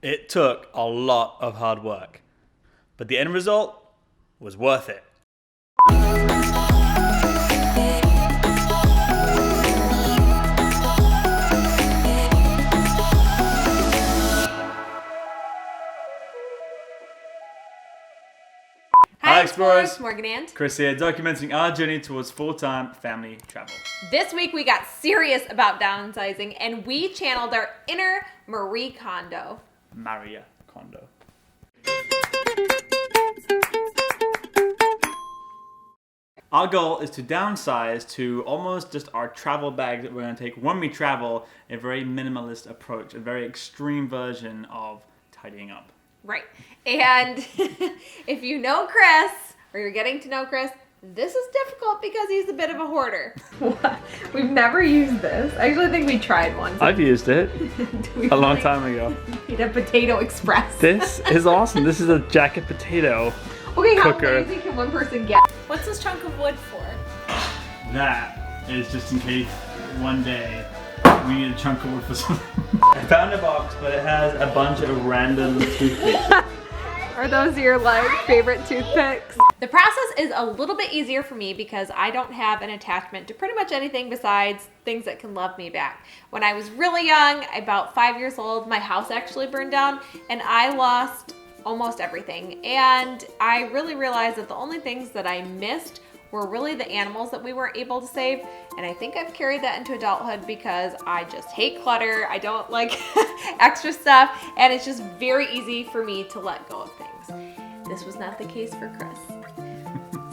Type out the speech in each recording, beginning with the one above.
It took a lot of hard work, but the end result was worth it. Hi Explorers, Morgan and Chris here, documenting our journey towards full-time family travel. This week we got serious about downsizing and we channeled our inner Marie Kondo. Maria Kondo. Our goal is to downsize to almost just our travel bags that we're going to take when we travel, a very minimalist approach, a very extreme version of tidying up. Right. And if you know Chris, or you're getting to know Chris, this is difficult because he's a bit of a hoarder. What? We've never used this. I actually think we tried once. I've used it a long time ago. Made a potato express. This is awesome. This is a jacket potato Okay, how cooker. lazy can one person get? What's this chunk of wood for? That is just in case one day we need a chunk of wood for something. I found a box, but it has a bunch of random toothpicks. Are those your favorite toothpicks? The process is a little bit easier for me because I don't have an attachment to pretty much anything besides things that can love me back. When I was really young, about 5 years old, my house actually burned down and I lost almost everything. And I really realized that the only things that I missed were really the animals that we weren't able to save. And I think I've carried that into adulthood because I just hate clutter. I don't like extra stuff. And it's just very easy for me to let go of things. This was not the case for Chris.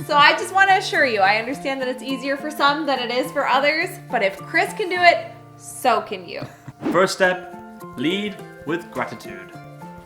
So I just want to assure you, I understand that it's easier for some than it is for others. But if Chris can do it, so can you. First step, lead with gratitude.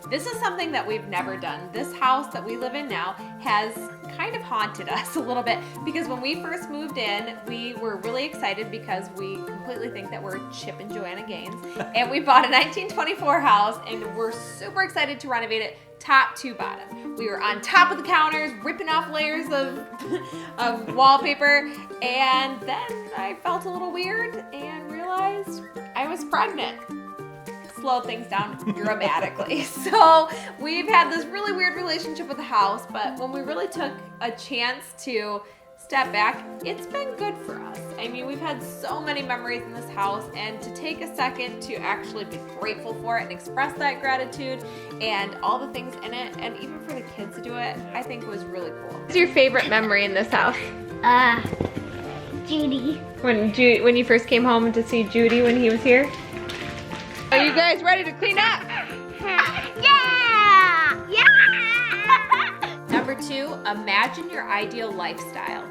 This is something that we've never done. This house that we live in now has kind of haunted us a little bit because when we first moved in, we were really excited because we completely think that we're Chip and Joanna Gaines. And we bought a 1924 house and we're super excited to renovate it top to bottom. We were on top of the counters, ripping off layers of wallpaper. And then I felt a little weird and realized I was pregnant. Slow things down dramatically. So we've had this really weird relationship with the house, but when we really took a chance to step back, it's been good for us. I mean, we've had so many memories in this house, and to take a second to actually be grateful for it and express that gratitude and all the things in it, and even for the kids to do it, I think was really cool. What's your favorite memory in this house? Judy. When you first came home to see Judy when he was here? Are you guys ready to clean up? Yeah! Yeah! Number 2, imagine your ideal lifestyle.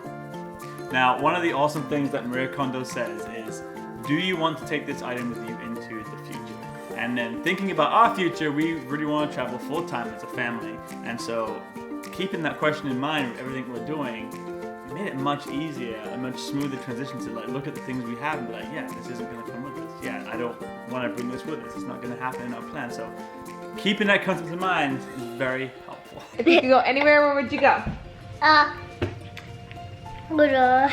Now, one of the awesome things that Maria Kondo says is, do you want to take this item with you into the future? And then thinking about our future, we really want to travel full time as a family. And so keeping that question in mind with everything we're doing, it made it much easier, a much smoother transition to like look at the things we have and be like, yeah, this isn't going to come with us. Yeah, I don't want to bring this with us. It's not going to happen in our plan. So keeping that concept in mind is very helpful. If you could go anywhere, where would you go? Go to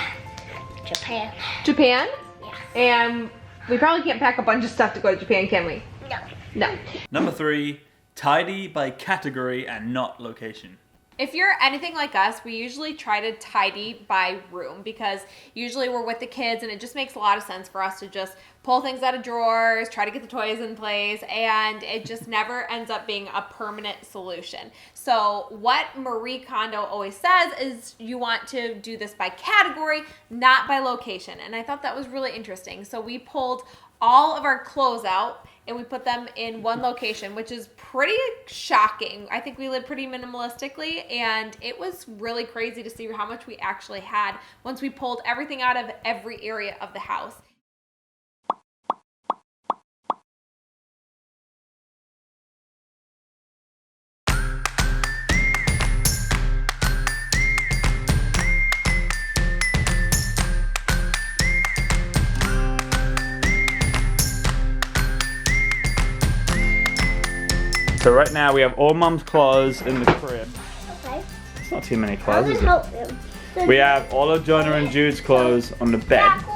Japan. Japan? Yeah. And we probably can't pack a bunch of stuff to go to Japan, can we? No. No. Number 3, tidy by category and not location. If you're anything like us, we usually try to tidy by room because usually we're with the kids and it just makes a lot of sense for us to just pull things out of drawers, try to get the toys in place, and it just never ends up being a permanent solution. So what Marie Kondo always says is you want to do this by category, not by location. And I thought that was really interesting. So we pulled all of our clothes out and we put them in one location, which is pretty shocking. I think we live pretty minimalistically, and it was really crazy to see how much we actually had once we pulled everything out of every area of the house. So right now we have all Mum's clothes in the crib. Okay. It's not too many I clothes, can is it? help him. So We have all of Jonah and Jude's clothes on the bed. backwards.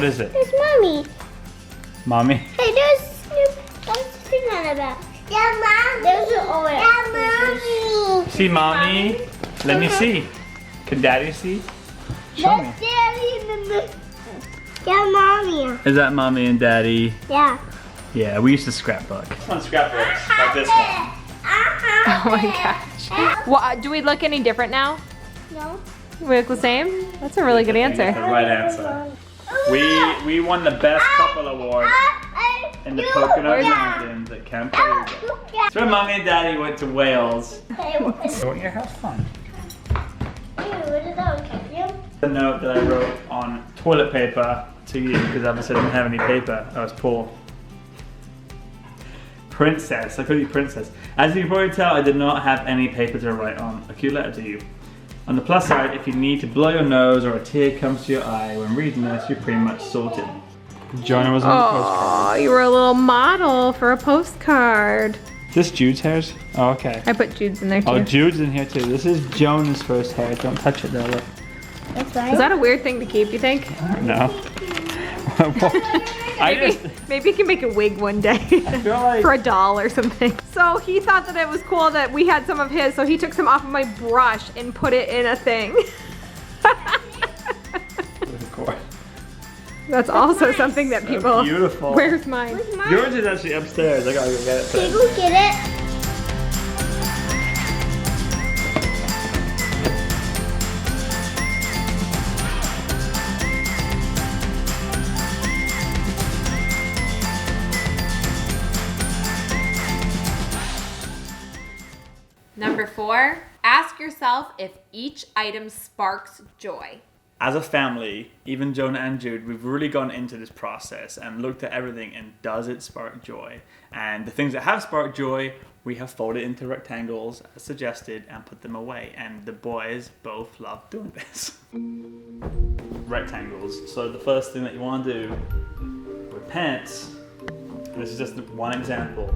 What is it? There's mommy. Mommy? Hey, there's a thing on the back. Yeah, mommy. There's an oil. Yeah, mommy. See mommy? Let me see. Can daddy see? Show me. That's daddy. Yeah, mommy. Is that mommy and daddy? Yeah. Yeah, we used to scrapbook. On scrapbooks, like this one. Oh my gosh. Well, do we look any different now? No. We look the same? That's a really good The answer. right answer. We won the best couple award in the Pocono Mountains at Camp Perugia. That's when mommy and daddy went to Wales. Don't you have fun? The note that I wrote on toilet paper to you because obviously I didn't have any paper. I was poor. Princess, I could be princess. As you can probably tell, I did not have any paper to write on. A cute letter to you. On the plus side, if you need to blow your nose or a tear comes to your eye when reading this, you're pretty much sorted. Jonah was on the postcard. Oh, you were a little model for a postcard. Is this Jude's hairs? Oh, okay. I put Jude's in there too. Oh, Jude's in here too. This is Jonah's first hair. Don't touch it though, look. That's right. Is that a weird thing to keep, you think? No. Maybe you can make a wig one day I feel like for a doll or something. So he thought that it was cool that we had some of his, so he took some off of my brush and put it in a thing. That's also something that people. beautiful. Where's mine? Where's mine? Yours is actually upstairs. I gotta go get it. Can you go get it? Number 4, ask yourself if each item sparks joy. As a family, even Jonah and Jude, we've really gone into this process and looked at everything and does it spark joy? And the things that have sparked joy, we have folded into rectangles as suggested and put them away. And the boys both love doing this. Rectangles. So the first thing that you want to do with pants, and this is just one example,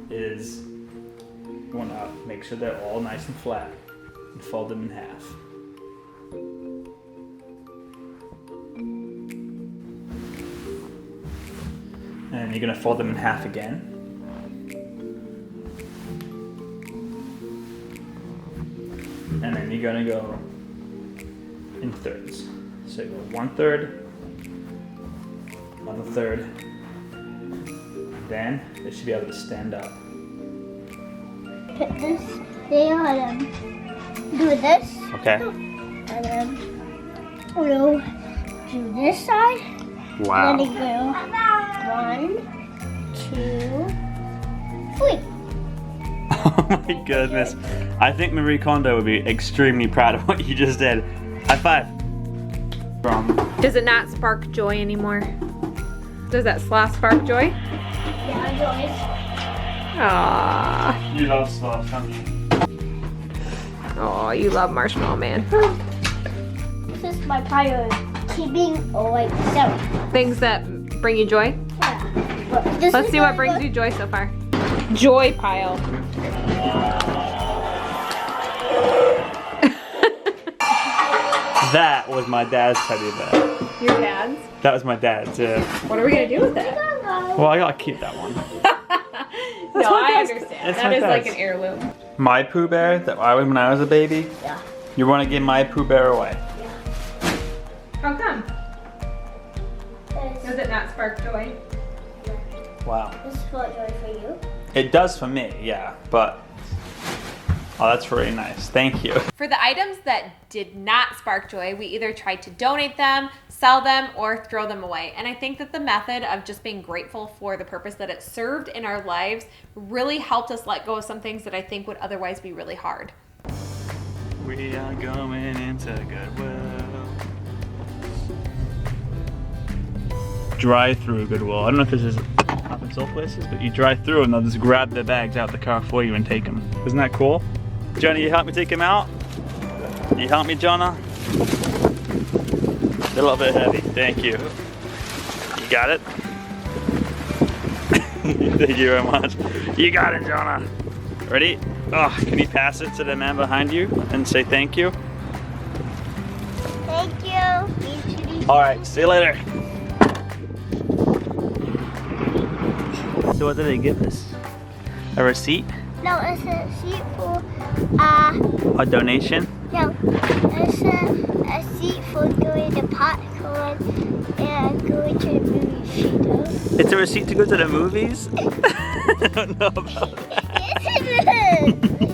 is you want to make sure they're all nice and flat and fold them in half. And you're gonna fold them in half again. And then you're gonna go in thirds. So you go 1/3, 1/3. Then they should be able to stand up. Put this there, do this. Okay. And then we'll do this side. Wow. Then you go 1, 2, 3. Oh my goodness. I think Marie Kondo would be extremely proud of what you just did. High five. Does it not spark joy anymore? Does that sloth spark joy? Yeah, Aww. You love sloth, don't you? Oh, you love Marshmallow Man. this is my priority. Keeping like so. Things that bring you joy? Yeah. Let's see what brings you joy so far. Joy pile. That was my dad's teddy bear. Your dad's? That was my dad's, yeah. What are we gonna do with it? Well, I gotta keep that one. No, my I dad's- understand. that's That my is like dad's. an heirloom. My Pooh Bear that I was when I was a baby. Yeah. You want to give my Pooh Bear away? How come? Does it not spark joy? Wow. This is what joy for you. It does for me, yeah. But oh, that's really nice. Thank you. For the items that did not spark joy, we either tried to donate them, sell them, or throw them away. And I think that the method of just being grateful for the purpose that it served in our lives really helped us let go of some things that I think would otherwise be really hard. We are going into Goodwill. Drive through Goodwill. I don't know if this is up in some places, but you drive through and they'll just grab the bags out of the car for you and take them. Isn't that cool? Jonah, you help me take them out? You help me, Jonah? They're a little bit heavy. Thank you. You got it? Thank you very much. You got it, Jonah. Ready? Oh, can you pass it to the man behind you and say thank you? Thank you. All right, see you later. So what did they give us? A receipt? No, it's a seat for A donation? no, it's a seat for going to popcorn and going to the movie theater. It's a receipt to go to the movies? I don't know about that. Yes, it is.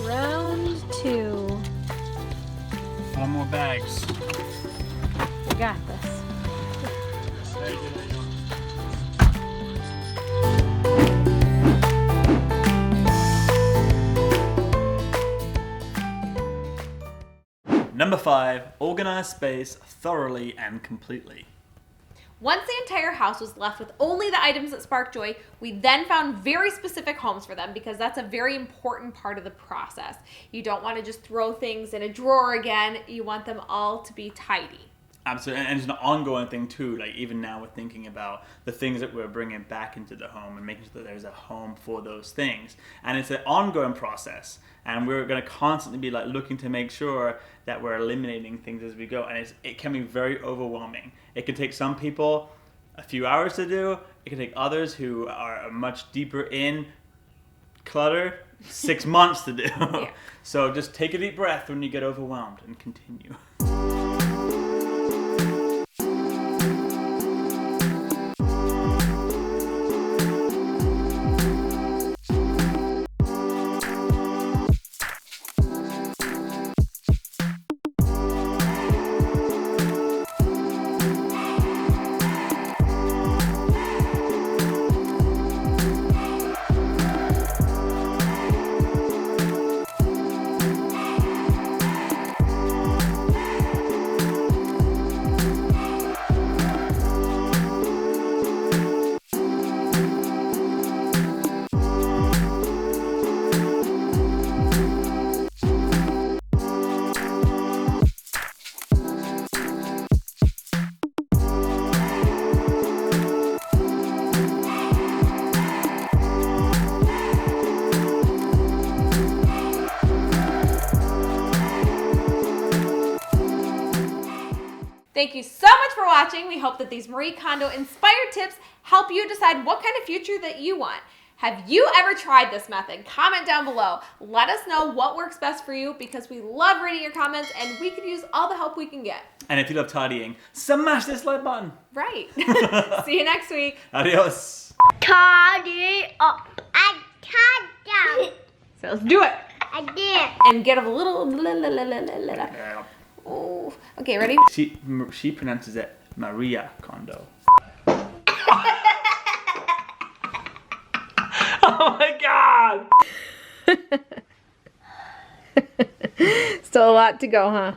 Round 2. One more bags. We got this. Number 5, organize space thoroughly and completely. Once the entire house was left with only the items that sparked joy, we then found very specific homes for them because that's a very important part of the process. You don't want to just throw things in a drawer again. You want them all to be tidy. Absolutely, and it's an ongoing thing too. Like even now, we're thinking about the things that we're bringing back into the home and making sure that there's a home for those things. And it's an ongoing process, and we're going to constantly be like looking to make sure that we're eliminating things as we go. And it can be very overwhelming. It can take some people a few hours to do. It can take others who are much deeper in clutter 6 months to do. Yeah. So just take a deep breath when you get overwhelmed and continue. Thank you so much for watching. We hope that these Marie Kondo inspired tips help you decide what kind of future that you want. Have you ever tried this method? Comment down below. Let us know what works best for you because we love reading your comments and we could use all the help we can get. And if you love tidying, smash this like button. Right. See you next week. Adios. Tidy up. I tied down. So let's do it. I did. And get a little. Yeah. Oh. Okay, ready? She pronounces it Maria Kondo. Oh my God! Still a lot to go, huh?